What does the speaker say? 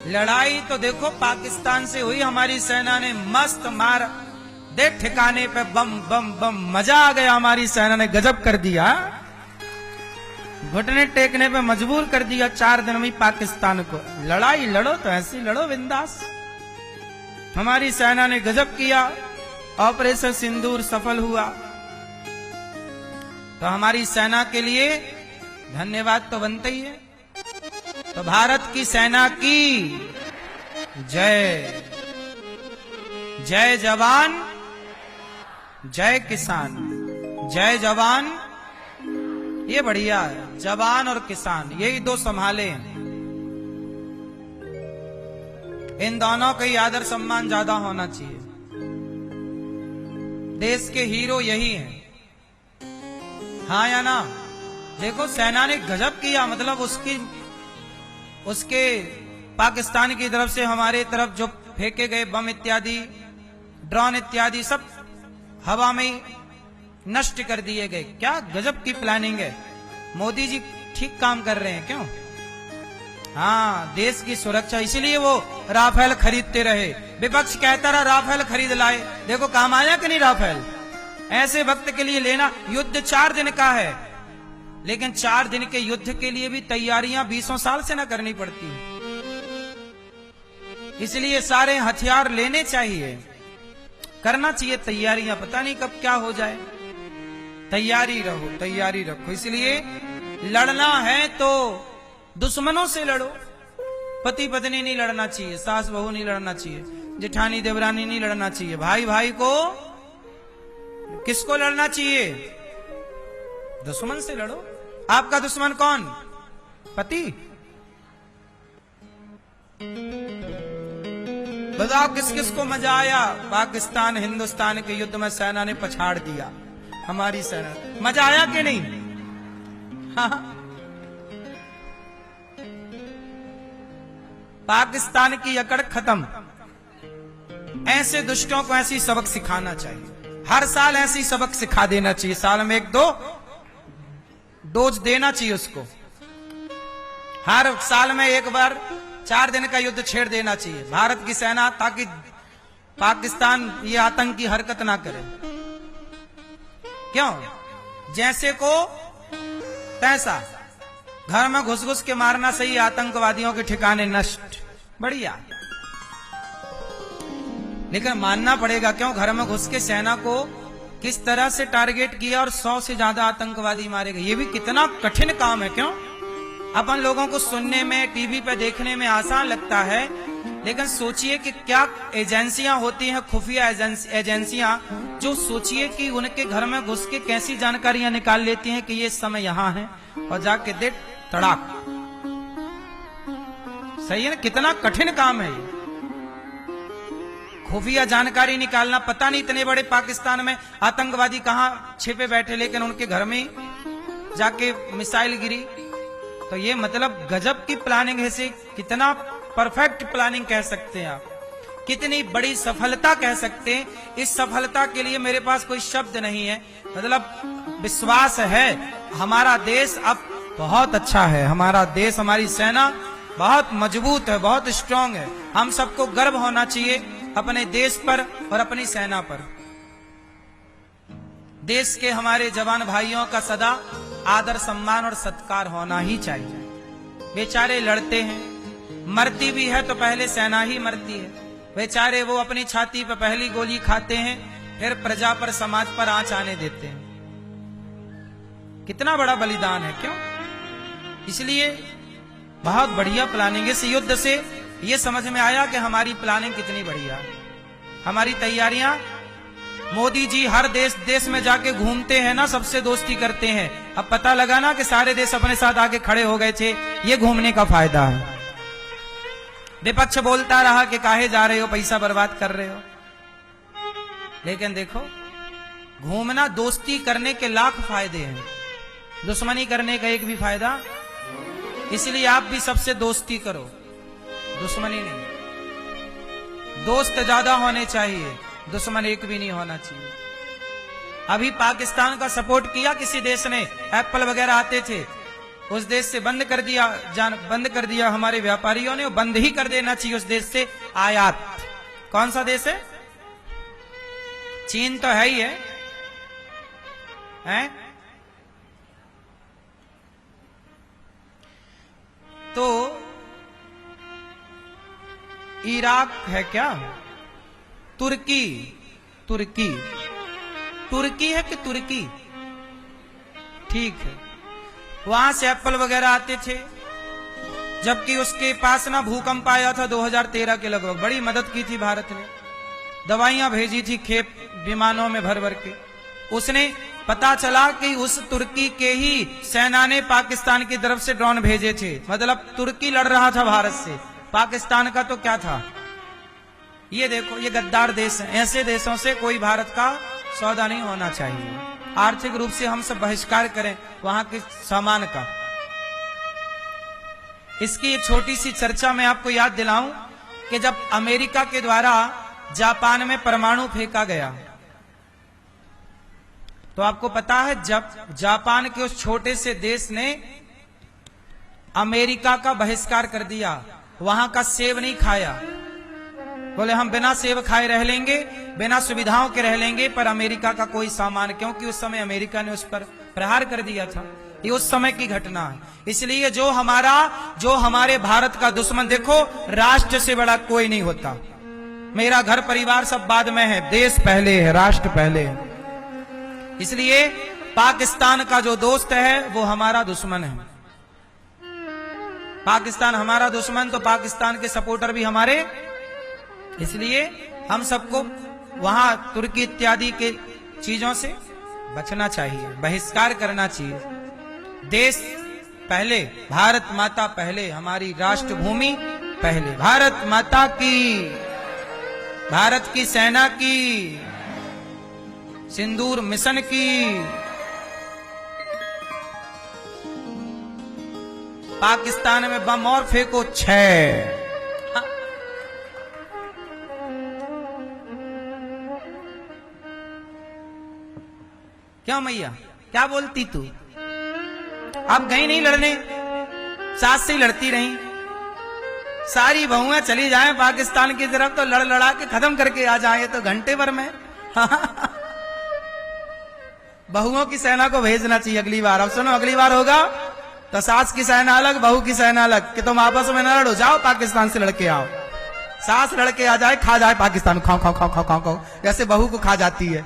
लड़ाई तो देखो पाकिस्तान से हुई, हमारी सेना ने मस्त मार दे ठिकाने पे बम बम बम, मजा आ गया। हमारी सेना ने गजब कर दिया, घुटने टेकने पे मजबूर कर दिया 4 दिन में पाकिस्तान को। लड़ाई लड़ो तो ऐसी लड़ो बिंदास। हमारी सेना ने गजब किया, ऑपरेशन सिंदूर सफल हुआ। तो हमारी सेना के लिए धन्यवाद तो बनता ही है। तो भारत की सेना की जय। जय जवान जय किसान। जय जवान, ये बढ़िया है, जवान और किसान यही 2 संभाले हैं। इन दोनों का ही आदर सम्मान ज्यादा होना चाहिए। देश के हीरो यही हैं, हाँ या ना? देखो सेना ने गजब किया, मतलब उसके पाकिस्तान की तरफ से हमारे तरफ जो फेंके गए बम इत्यादि, ड्रोन इत्यादि सब हवा में नष्ट कर दिए गए। क्या गजब की प्लानिंग है। मोदी जी ठीक काम कर रहे हैं, क्यों? हाँ, देश की सुरक्षा, इसीलिए वो राफेल खरीदते रहे। विपक्ष कहता रहा राफेल खरीद लाए, देखो काम आया कि नहीं राफेल? ऐसे वक्त के लिए लेना। युद्ध 4 दिन का है, लेकिन 4 दिन के युद्ध के लिए भी तैयारियां 20 साल से ना करनी पड़ती। इसलिए सारे हथियार लेने चाहिए, करना चाहिए तैयारियां, पता नहीं कब क्या हो जाए। तैयारी रहो, तैयारी रखो। इसलिए लड़ना है तो दुश्मनों से लड़ो। पति पत्नी नहीं लड़ना चाहिए, सास बहू नहीं लड़ना चाहिए, जेठानी देवरानी नहीं लड़ना चाहिए। भाई भाई को, किसको लड़ना चाहिए? दुश्मन से लड़ो। आपका दुश्मन कौन? पति? बताओ किस किस को मजा आया? पाकिस्तान हिंदुस्तान के युद्ध में सेना ने पछाड़ दिया हमारी सेना। मजा आया कि नहीं? हाँ। पाकिस्तान की अकड़ खत्म। ऐसे दुष्टों को ऐसी सबक सिखाना चाहिए। हर साल ऐसी सबक सिखा देना चाहिए। साल में 1-2 डोज देना चाहिए उसको। हर साल में 1 बार 4 दिन का युद्ध छेड़ देना चाहिए भारत की सेना, ताकि पाकिस्तान ये आतंकी हरकत ना करे। क्यों? जैसे को तैसा, घर में घुस घुस के मारना सही, आतंकवादियों के ठिकाने नष्ट। बढ़िया, लेकिन मानना पड़ेगा। क्यों? घर में घुस के सेना को किस तरह से टारगेट किया और 100 से ज्यादा आतंकवादी मारे गए। ये भी कितना कठिन काम है। क्यों? अपन लोगों को सुनने में, टीवी पे देखने में आसान लगता है, लेकिन सोचिए कि क्या एजेंसियां होती हैं, खुफिया एजेंसियां, जो सोचिए कि उनके घर में घुस के कैसी जानकारियां निकाल लेती हैं कि ये समय यहां है, और जाके देख तड़ाक। सही है ना? कितना कठिन काम है ये खुफिया जानकारी निकालना। पता नहीं इतने बड़े पाकिस्तान में आतंकवादी कहां छिपे बैठे, लेकिन उनके घर में जाके मिसाइल गिरी। तो ये मतलब गजब की प्लानिंग है। से कितना परफेक्ट प्लानिंग कह सकते हैं आप, कितनी बड़ी सफलता कह सकते हैं। इस सफलता के लिए मेरे पास कोई शब्द नहीं है। मतलब विश्वास है हमारा देश अब बहुत अच्छा है। हमारा देश, हमारी सेना बहुत मजबूत है, बहुत स्ट्रांग है। हम सबको गर्व होना चाहिए अपने देश पर और अपनी सेना पर। देश के हमारे जवान भाइयों का सदा आदर सम्मान और सत्कार होना ही चाहिए। बेचारे लड़ते हैं, मरती भी है तो पहले सेना ही मरती है। बेचारे वो अपनी छाती पर पहली गोली खाते हैं, फिर प्रजा पर, समाज पर आंच आने देते हैं। कितना बड़ा बलिदान है। क्यों? इसलिए बहुत बढ़िया प्लानिंग। इस युद्ध से ये समझ में आया कि हमारी प्लानिंग कितनी बढ़िया, हमारी तैयारियां। मोदी जी हर देश में जाके घूमते हैं ना, सबसे दोस्ती करते हैं। अब पता लगा ना कि सारे देश अपने साथ आके खड़े हो गए थे। ये घूमने का फायदा है। विपक्ष बोलता रहा कि काहे जा रहे हो, पैसा बर्बाद कर रहे हो। लेकिन देखो, घूमना, दोस्ती करने के लाख फायदे हैं, दुश्मनी करने का एक भी फायदा। इसलिए आप भी सबसे दोस्ती करो, दुश्मनी नहीं। दोस्त ज्यादा होने चाहिए, दुश्मन एक भी नहीं होना चाहिए। अभी पाकिस्तान का सपोर्ट किया किसी देश ने, एप्पल वगैरह आते थे, उस देश से बंद कर दिया हमारे व्यापारियों ने, बंद ही कर देना चाहिए उस देश से आयात। कौन सा देश है? चीन तो है ही है, हैं? तो इराक है क्या? तुर्की है कि तुर्की? ठीक है। वहां से एप्पल वगैरह आते थे, जबकि उसके पास ना भूकंप आया था 2013 के लगभग। बड़ी मदद की थी भारत ने, दवाइयां भेजी थी खेप विमानों में भर भर के। उसने पता चला कि उस तुर्की के ही सेना ने पाकिस्तान की तरफ से ड्रोन भेजे थे। मतलब तुर्की लड़ रहा था भारत से, पाकिस्तान का तो क्या था। ये देखो, ये गद्दार देश हैं। ऐसे देशों से कोई भारत का सौदा नहीं होना चाहिए। आर्थिक रूप से हम सब बहिष्कार करें वहां के सामान का। इसकी एक छोटी सी चर्चा मैं आपको याद दिलाऊं कि जब अमेरिका के द्वारा जापान में परमाणु फेंका गया, तो आपको पता है जब जापान के उस छोटे से देश ने अमेरिका का बहिष्कार कर दिया, वहां का सेब नहीं खाया। बोले हम बिना सेब खाए रह लेंगे, बिना सुविधाओं के रह लेंगे, पर अमेरिका का कोई सामान, क्योंकि उस समय अमेरिका ने उस पर प्रहार कर दिया था। ये उस समय की घटना है। इसलिए जो हमारे भारत का दुश्मन, देखो राष्ट्र से बड़ा कोई नहीं होता। मेरा घर परिवार सब बाद में है, देश पहले है, राष्ट्र पहले है। इसलिए पाकिस्तान का जो दोस्त है वो हमारा दुश्मन है। पाकिस्तान हमारा दुश्मन तो पाकिस्तान के सपोर्टर भी हमारे। इसलिए हम सबको वहां तुर्की इत्यादि के चीजों से बचना चाहिए, बहिष्कार करना चाहिए। देश पहले, भारत माता पहले, हमारी राष्ट्र भूमि पहले। भारत माता की, भारत की सेना की, सिंदूर मिशन की। पाकिस्तान में बम और फेंको 6। क्यों मैया, क्या बोलती तू? आप गई नहीं लड़ने, सास से ही लड़ती रही। सारी बहुएं चली जाएं पाकिस्तान की तरफ तो लड़ लड़ा के खत्म करके आ जाए तो घंटे भर में। बहुओं की सेना को भेजना चाहिए अगली बार। अब सुनो, अगली बार होगा तो सास की सेना अलग, बहू की सेना अलग, कि तुम आपस में न लड़ो, जाओ पाकिस्तान से लड़के आओ। सास लड़के आ जाए, खा जाए पाकिस्तान, खाओ खाओ खाओ खाओ खाओ, जैसे बहू को खा जाती है।